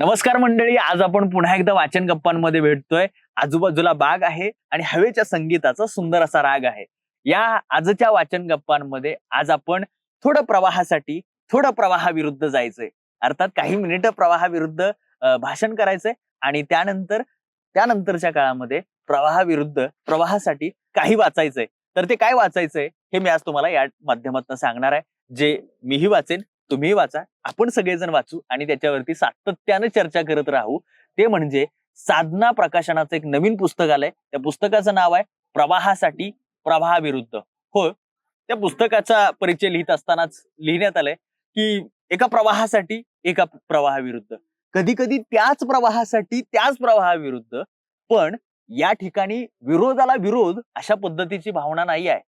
नमस्कार मंडळी, आज आपण पुन्हा एकदा वाचन गप्पांमध्ये भेटतोय. आजूबाजूला बाग आहे आणि हवेच्या संगीताचा सुंदर असा राग आहे. या आजच्या वाचन गप्पांमध्ये आज आपण थोडं प्रवाहासाठी, थोडं प्रवाहाविरुद्ध जायचंय. अर्थात काही मिनिटं प्रवाहाविरुद्ध भाषण करायचंय आणि त्यानंतरच्या काळामध्ये प्रवाहाविरुद्ध प्रवाहासाठी काही वाचायचंय. तर ते काय वाचायचंय हे मी आज तुम्हाला या माध्यमातून सांगणार आहे. जे मीही वाचेन, तुम्हीही वाचा, आपण सगळेजण वाचू आणि त्याच्यावरती सातत्याने चर्चा करत राहू. ते म्हणजे साधना प्रकाशनाचं एक नवीन पुस्तक आलंय. त्या पुस्तकाचं नाव आहे प्रवाहासाठी प्रवाहाविरुद्ध. हो, त्या पुस्तकाचा परिचय लिहित असतानाच लिहिण्यात आलंय की एका प्रवाहासाठी एका प्रवाहाविरुद्ध, कधी कधी त्याच प्रवाहासाठी त्याच प्रवाहाविरुद्ध. पण या ठिकाणी विरोधाला विरोध अशा पद्धतीची भावना नाही आहे,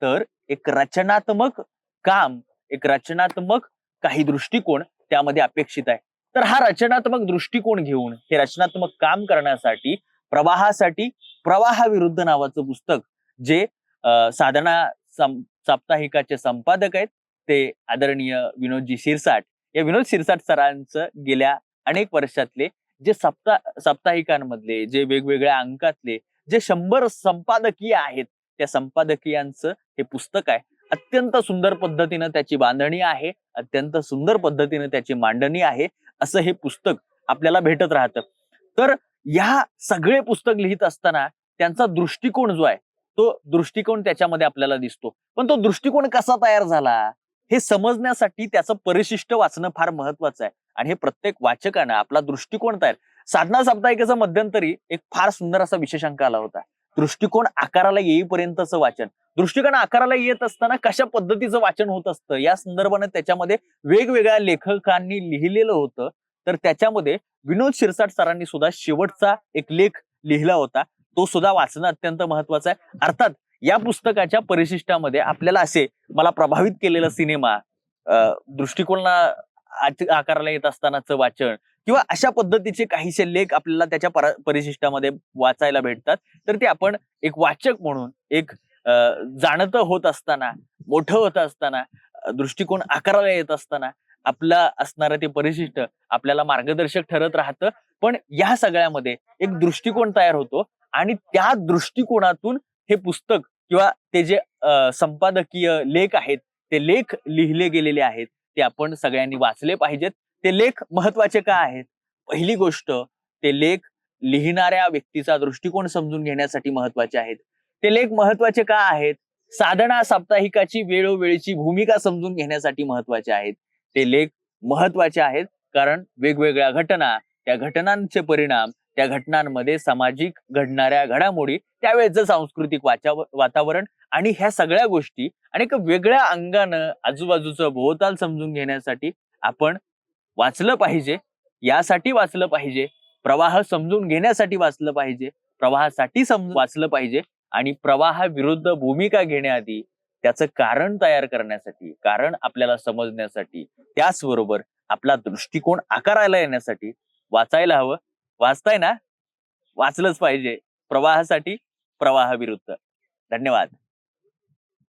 तर एक रचनात्मक काम, एक रचनात्मक काही दृष्टिकोन त्यामध्ये अपेक्षित आहे. तर हा रचनात्मक दृष्टिकोन घेऊन हे रचनात्मक काम करण्यासाठी प्रवाहासाठी प्रवाहाविरुद्ध नावाचं पुस्तक, जे साधना साप्ताहिकाचे संपादक आहेत ते आदरणीय विनोदजी शिरसाट, या विनोद शिरसाट सरांचं गेल्या अनेक वर्षातले जे साप्ताहिकांमधले जे वेगवेगळ्या अंकातले जे 100 संपादकीय आहेत, त्या संपादकीयांचं हे पुस्तक आहे. अत्यंत सुंदर पद्धतीनं त्याची बांधणी आहे, अत्यंत सुंदर पद्धतीने त्याची मांडणी आहे. असं हे पुस्तक आपल्याला भेटत राहतं. तर या सगळे पुस्तक लिहित असताना त्यांचा दृष्टिकोन जो आहे, तो दृष्टिकोन त्याच्यामध्ये आपल्याला दिसतो. पण तो दृष्टिकोन कसा तयार झाला हे समजण्यासाठी त्याचं परिशिष्ट वाचणं फार महत्वाचं आहे. आणि हे प्रत्येक वाचकानं आपला दृष्टिकोन तयार. साधना साप्ताहिकाचा मध्यंतरी एक फार सुंदर असा विशेषांक आला होता, दृष्टिकोन आकाराला येईपर्यंतचं वाचन. दृष्टिकोन आकाराला येत असताना कशा पद्धतीचं वाचन होत असतं या संदर्भाने त्याच्यामध्ये वेगवेगळ्या लेखकांनी लिहिलेलं होतं. तर त्याच्यामध्ये विनोद शिरसाट सरांनी सुद्धा शेवटचा एक लेख लिहिला होता, तो सुद्धा वाचणं अत्यंत महत्वाचं आहे. अर्थात या पुस्तकाच्या परिशिष्टामध्ये आपल्याला असे मला प्रभावित केलेला सिनेमा, दृष्टिकोन आकाराला येत असतानाचं वाचन किंवा अशा पद्धतीचे काहीसे लेख आपल्याला त्याच्या परिशिष्टामध्ये वाचायला भेटतात. तर ते आपण एक वाचक म्हणून, एक जाणतं होत असताना, मोठं होत असताना, दृष्टिकोन आकाराला येत असताना आपला असणारं ते परिशिष्ट आपल्याला मार्गदर्शक ठरत राहतं. पण या सगळ्यामध्ये एक दृष्टिकोन तयार होतो आणि त्या दृष्टिकोनातून हे पुस्तक किंवा ते जे संपादकीय लेख आहेत, ते लेख लिहिले गेलेले आहेत, ते आपण सगळ्यांनी वाचले पाहिजेत. ते लेख महत्वाचे का आहेत? पहिली गोष्ट, ते लेख लिहिणाऱ्या व्यक्तीचा दृष्टिकोन समजून घेण्यासाठी महत्वाचे आहेत. ते लेख महत्वाचे का आहेत? साधना साप्ताहिकाची वेळोवेळीची भूमिका समजून घेण्यासाठी महत्वाचे आहेत. ते लेख महत्वाचे आहेत कारण वेगवेगळ्या घटना, त्या घटनांचे परिणाम, त्या घटनांमध्ये सामाजिक घडणाऱ्या घडामोडी, त्यावेळेचं सांस्कृतिक वातावरण आणि ह्या सगळ्या गोष्टी आणि एक वेगळ्या अंगानं आजूबाजूचं भोवताल समजून घेण्यासाठी आपण वाचलं पाहिजे. यासाठी वाचलं पाहिजे, प्रवाह समजून घेण्यासाठी वाचलं पाहिजे, प्रवाहासाठी वाचलं पाहिजे आणि प्रवाहाविरुद्ध भूमिका घेण्याआधी त्याचं कारण तयार करण्यासाठी, कारण आपल्याला समजण्यासाठी, त्याचबरोबर आपला दृष्टिकोन आकारायला येण्यासाठी वाचायला हवं. वाचताय ना? वाचलंच पाहिजे. प्रवाहासाठी प्रवाहाविरुद्ध. धन्यवाद.